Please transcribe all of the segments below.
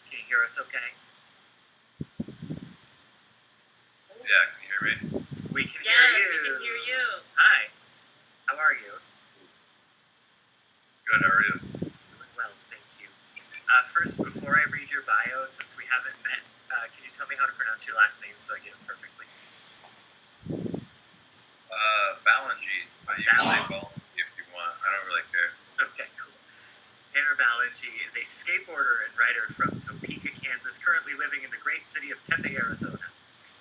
Can you hear us okay? Yeah, can you hear me? We can hear you. Yes, we can hear you. Hi. How are you? Good, how are you? Doing well, thank you. First, before I read your bio, since we haven't met, can you tell me how to pronounce your last name so I get it perfectly? Ballengee. You can say Ballengee if you want. I don't really care. Okay, cool. Tanner Ballengee is a skateboarder and writer from Topeka, Kansas, currently living in the great city of Tempe, Arizona.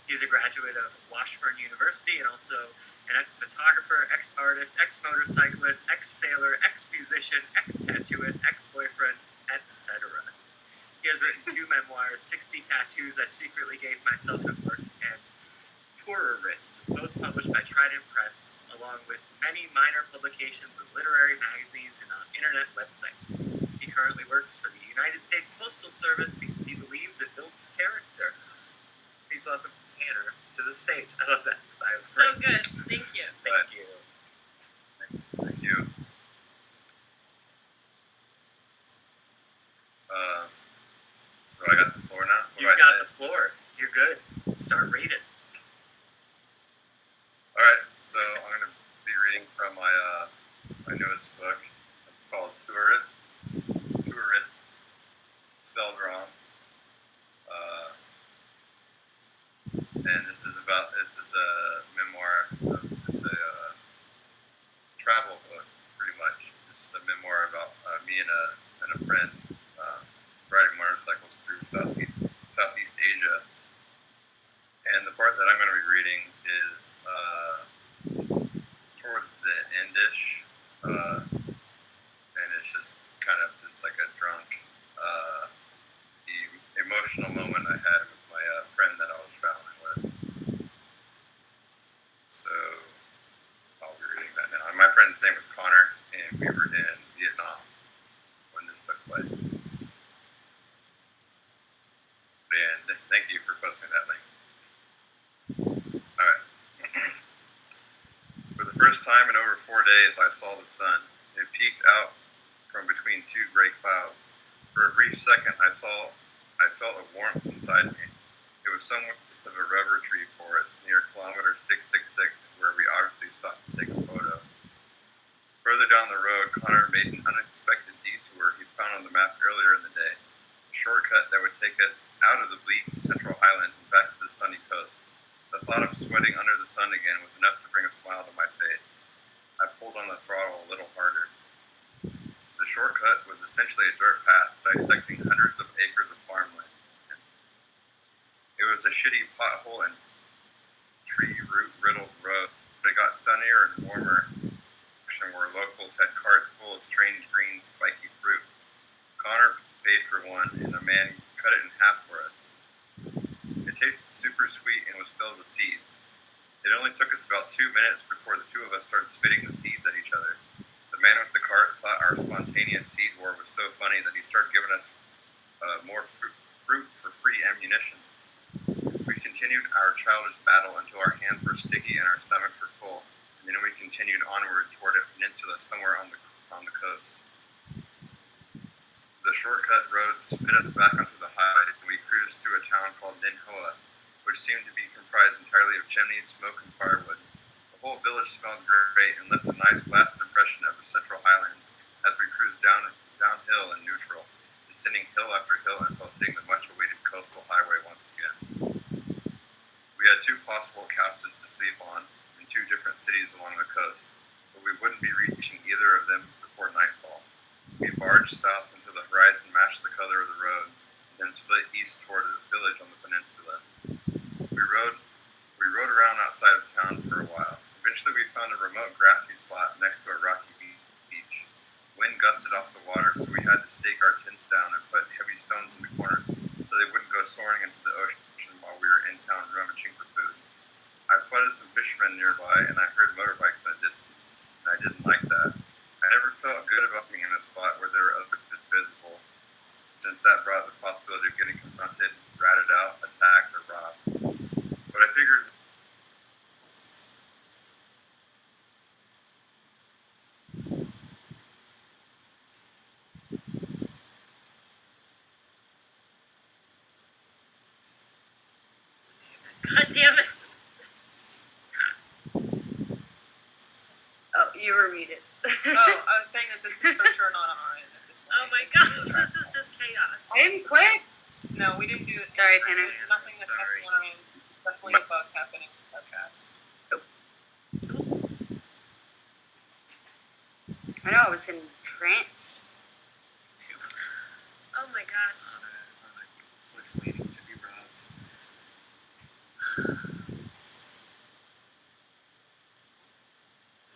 He's a graduate of Washburn University and also an ex-photographer, ex-artist, ex-motorcyclist, ex-sailor, ex-musician, ex-tattooist, ex-boyfriend, etc. He has written 2 memoirs, 60 tattoos I secretly gave myself at work, and TOURORIST, both published by Trident Press, along with many minor publications in literary magazines and on internet websites. He currently works for the United States Postal Service because he believes it builds character. Please welcome Tanner to the stage. I love that. So good. Thank you. Thank you. Thank you. So I got the floor now? You've got the floor. You're good. Start reading. Alright, so I'm going to be reading from my newest book. It's called TOURORIST. TOURORIST. Spelled wrong. And this is a memoir. It's a travel book, pretty much. It's a memoir about me and a friend riding motorcycles through Southeast Asia. And the part that I'm going to be reading is towards the endish, and it's just kind of just like a drunk, emotional moment I had with my friend that I was traveling with. So I'll be reading that now. And my friend's name was Connor, and we were in Vietnam when this took place. And thank you for posting that link. Alright. For the first time in over 4 days, I saw the sun. It peeked out from between 2 gray clouds. For a brief second, I felt a warmth inside me. It was somewhat of a rubber tree forest near kilometer 666, where we obviously stopped to take a photo. Further down the road, Connor made an unexpected detour he found on the map earlier in the day. A shortcut that would take us out of the bleak central highland and back to the sunny coast. The thought of sweating under the sun again was enough to bring a smile to my face. I pulled on the throttle a little harder. The shortcut was essentially a dirt path dissecting hundreds of acres of farmland. It was a shitty pothole and tree-root-riddled road, but it got sunnier and warmer, where locals had carts full of strange green, spiky fruit. Connor paid for one, and the man cut it in half for us. It tasted super sweet and was filled with seeds. It only took us about 2 minutes before the two of us started spitting the seeds at each other. The man with the cart thought our spontaneous seed war was so funny that he started giving us more fruit for free ammunition. We continued our childish battle until our hands were sticky and our stomachs were full, and then we continued onward toward a peninsula somewhere on the coast. The shortcut road spit us back onto the highway, and we cruised through a town called Din Hoa, which seemed to be comprised entirely of chimneys, smoke, and firewood. The whole village smelled great and left a nice lasting impression of the central highlands as we cruised downhill in neutral, descending hill after hill until hitting the much-awaited coastal highway once again. We had 2 possible couches to sleep on in 2 different cities along the coast, but we wouldn't be reaching either of them before nightfall. We barged south until the horizon matched the color of the road, and then split east toward a village on the peninsula. We rode around outside of town for a while. Eventually we found a remote grassy spot next to a rocky beach. Wind gusted off the water, so we had to stake our tents down and put heavy stones in the corners so they wouldn't go soaring into the ocean while we were in town rummaging for food. I spotted some fishermen nearby, and I heard motorbikes in the distance, and I didn't like that. I never felt good about being in a spot where there were others visible, since that brought the possibility of getting confronted, ratted out, attacked, or robbed. But I figured You were muted. I was saying that this is for sure not on our end at this point. Oh my gosh, this is just chaos. I didn't quit. No, we didn't do it. Sorry, Tanner. There's nothing that's Sorry. happening on our end. Definitely a bug happening with the podcast. I know, I was in trance. Too. Oh my gosh. On a cliff waiting to be robbed.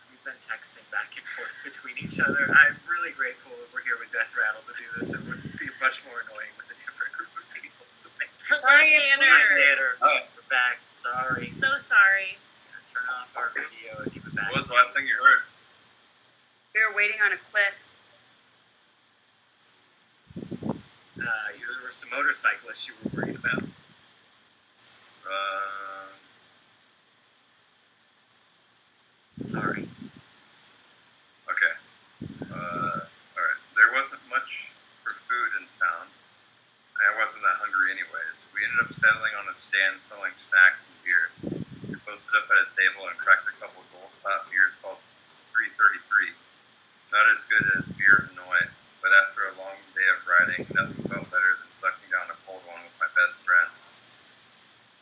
We've been texting back and forth between each other. I'm really grateful that we're here with Death Rattle to do this. It would be much more annoying with a different group of people. So Hello, Sorry, Tanner. Hi, Tanner. Hi. We're back. Sorry. I'm so sorry. Just gonna turn off our video and give it back. What was the last thing you heard? We were waiting on a cliff. There were some motorcyclists you were worried about. Sorry. Okay. Alright. There wasn't much for food in town. I wasn't that hungry anyways. We ended up settling on a stand selling snacks and beer. We posted up at a table and cracked a couple gold top beers called 333. Not as good as beer Hanoi, but after a long day of riding, nothing felt better than sucking down a cold one with my best friend.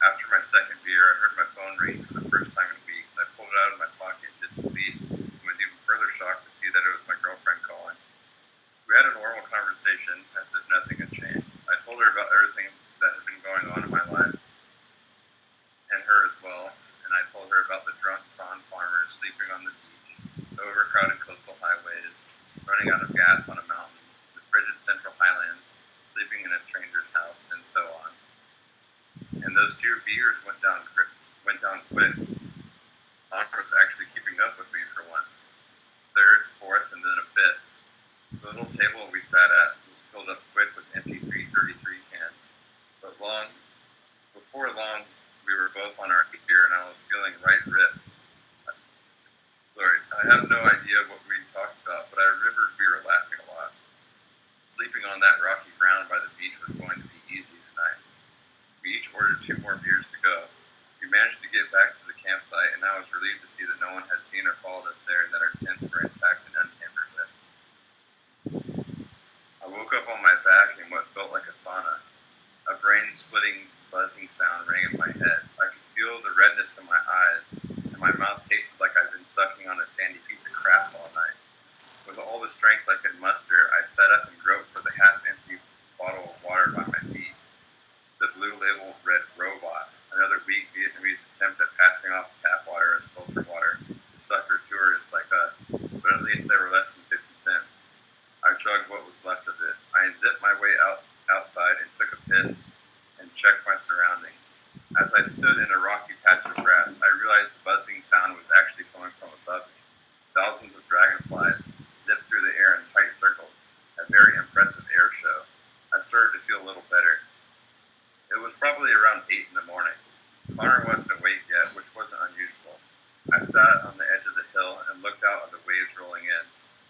After my second beer, I heard my phone ring for the first time in weeks. I pulled it out of my pocket in disbelief and was even further shocked to see that it was my girlfriend calling. We had a normal conversation as if nothing had changed. I told her about everything that had been going on in my life, and her as well, and I told her about the drunk prawn farmers sleeping on the beach, the overcrowded coastal highways, running out of gas on a mountain, the frigid central highlands, sleeping in a stranger's house, and so on. And those 2 beers went down quick. Honor was actually keeping up with me for once. Third, fourth, and then a fifth. The little table we sat at was filled up quick with empty 333 cans. But before long, we were both on our beer, and I was feeling right ripped. Sorry, I have no idea what we talked about, but I remembered we were laughing a lot. Sleeping on that rocky ground by the beach was going to be easy tonight. We each ordered 2 more beers to go. We managed to get back to the campsite, and I was relieved to see that no one had seen or followed us there and that our tents were intact and untampered with. I woke up on my back in what felt like a sauna. A brain-splitting, buzzing sound rang in my head. I could feel the redness in my eyes, and my mouth tasted like I'd been sucking on a sandy piece of crap all night. With all the strength I could muster, I sat up and groped for the half-empty bottle of water by my feet. The blue label read Robot, another weak Vietnamese attempt at passing off tap water as filter water to sucker tourists like us, but at least they were less than 50 cents. I chugged what was left of it. I zipped my way outside and took a piss and checked my surroundings. As I stood in a rocky patch of grass, I realized the buzzing sound was actually coming from above me. Thousands of dragonflies zipped through the air in tight circles, a very impressive air show. I started to feel a little better. It was probably around 8 in the morning. Connor wasn't awake yet, which wasn't unusual. I sat on the edge of the hill and looked out at the waves rolling in.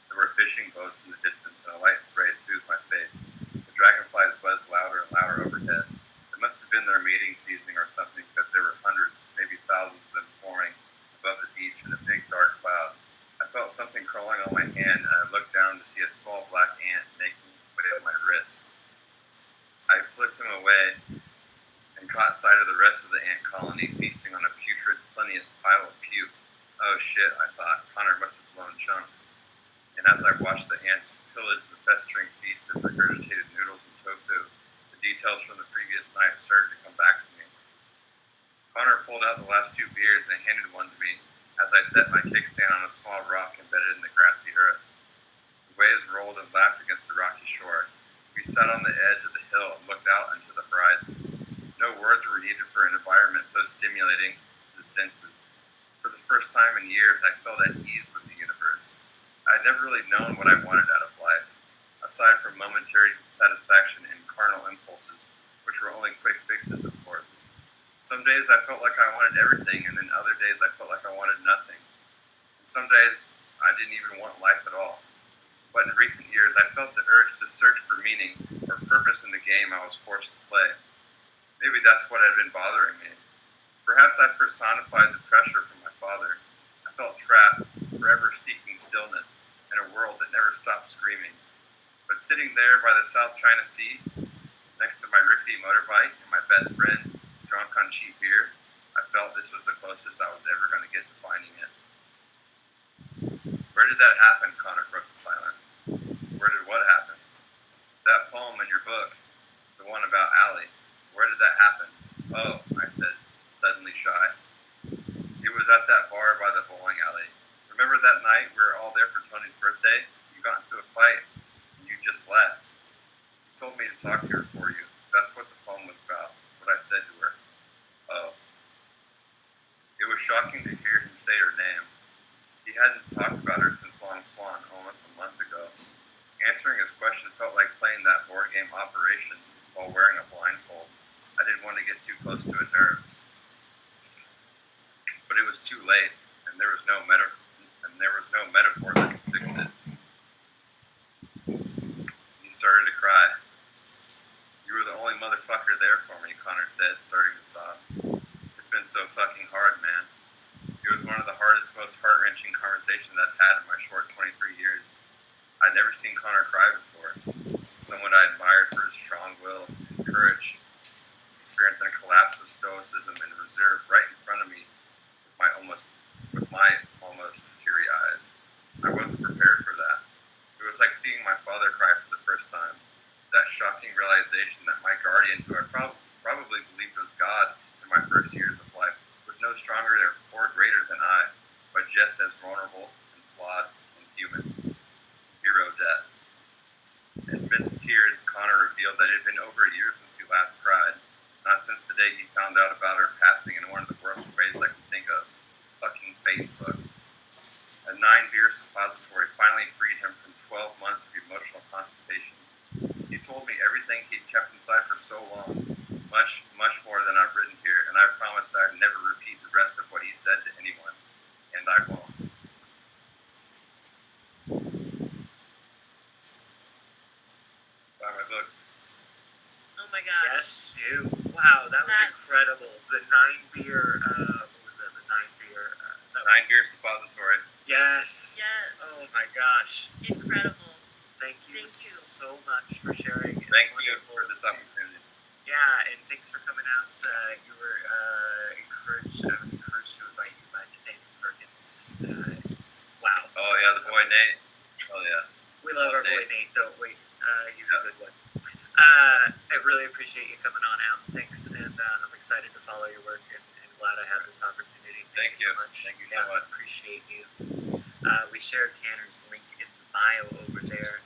There were fishing boats in the distance, and a light spray soothed my face. The dragonflies buzzed louder and louder overhead. It must have been their mating season or something, because there were hundreds, maybe thousands of them forming above the beach in a big dark cloud. I felt something crawling on my hand, and I looked down to see a small black ant making its way up my wrist. I flicked him away and caught sight of the rest of the ant colony feasting on a putrid, plenteous pile of puke. Oh shit, I thought. Connor must have blown chunks. And as I watched the ants pillage the festering feast of regurgitated noodles and tofu, the details from the previous night started to come back to me. Connor pulled out the last 2 beers and handed one to me as I set my kickstand on a small rock embedded in the grassy earth. The waves rolled and lapped against the rocky shore. We sat on the edge of the hill and looked out into the horizon. No words were needed for an environment so stimulating to the senses. For the first time in years, I felt at ease with the universe. I had never really known what I wanted out of life, aside from momentary satisfaction and carnal impulses, which were only quick fixes, of course. Some days I felt like I wanted everything, and then other days I felt like I wanted nothing. And some days I didn't even want life at all. But in recent years, I felt the urge to search for meaning or purpose in the game I was forced to play. Maybe that's what had been bothering me. Perhaps I personified the pressure from my father. I felt trapped, forever seeking stillness in a world that never stopped screaming. But sitting there by the South China Sea, next to my rickety motorbike and my best friend, drunk on cheap beer, I felt this was the closest I was ever going to get to finding it. Where did that happen? Connor broke the silence. Where did what happen? That poem in your book, the one about Allie. Where did that happen? Oh, I said, suddenly shy. It was at that bar by the bowling alley. Remember that night we were all there for Tony's birthday? You got into a fight and you just left. You told me to talk to her for you. That's what the poem was about, what I said to her. Oh. It was shocking to hear him say her name. He hadn't talked about her since Long Swan, almost a month ago. Answering his question felt like playing that board game Operation while wearing a blindfold. I didn't want to get too close to a nerve. But it was too late, and there was no metaphor that could fix it. He started to cry. You were the only motherfucker there for me, Connor said, starting to sob. It's been so fucking hard, man. It was one of the hardest, most heart-wrenching conversations I've had in my short 23 years. I'd never seen Connor cry before. Someone I admired for his strong will and courage, experiencing a collapse of stoicism and reserve right in front of me with my almost teary eyes. I wasn't prepared for that. It was like seeing my father cry for the first time. That shocking realization that my guardian, who I probably believed was God in my first years of life, was no stronger or greater than I, but just as vulnerable and flawed and human. Hero death. And amidst tears, Connor revealed that it had been over a year since he last cried. Not since the day he found out about her passing in one of the worst ways I can think of. Fucking Facebook. A 9-beer suppository finally freed him from 12 months of emotional constipation. He told me everything he'd kept inside for so long, much, much more than I've written here, and I promised I'd never repeat the rest of what he said to anyone, and I won't. Buy my book. Oh my gosh. Yes, dude. Wow, that was That's- incredible. The 9-beer, what was that? The 9-beer, that was... 9-beer suppository. Yes. Yes. Oh my gosh. Incredible. Thank you Thank you. so much for sharing. It's Thank you wonderful for this to- opportunity. Yeah, and thanks for coming out. You were encouraged. I was encouraged to invite you by Nathaniel Perkins. Wow. Oh yeah, the boy Nate. Oh yeah. We love our boy Nate. Nate, don't we? He's a good one. I really appreciate you coming on out. Thanks, and I'm excited to follow your work and glad I had this opportunity. Thank you so much. Thank you so much. Appreciate you. We shared Tanner's link in the bio over there.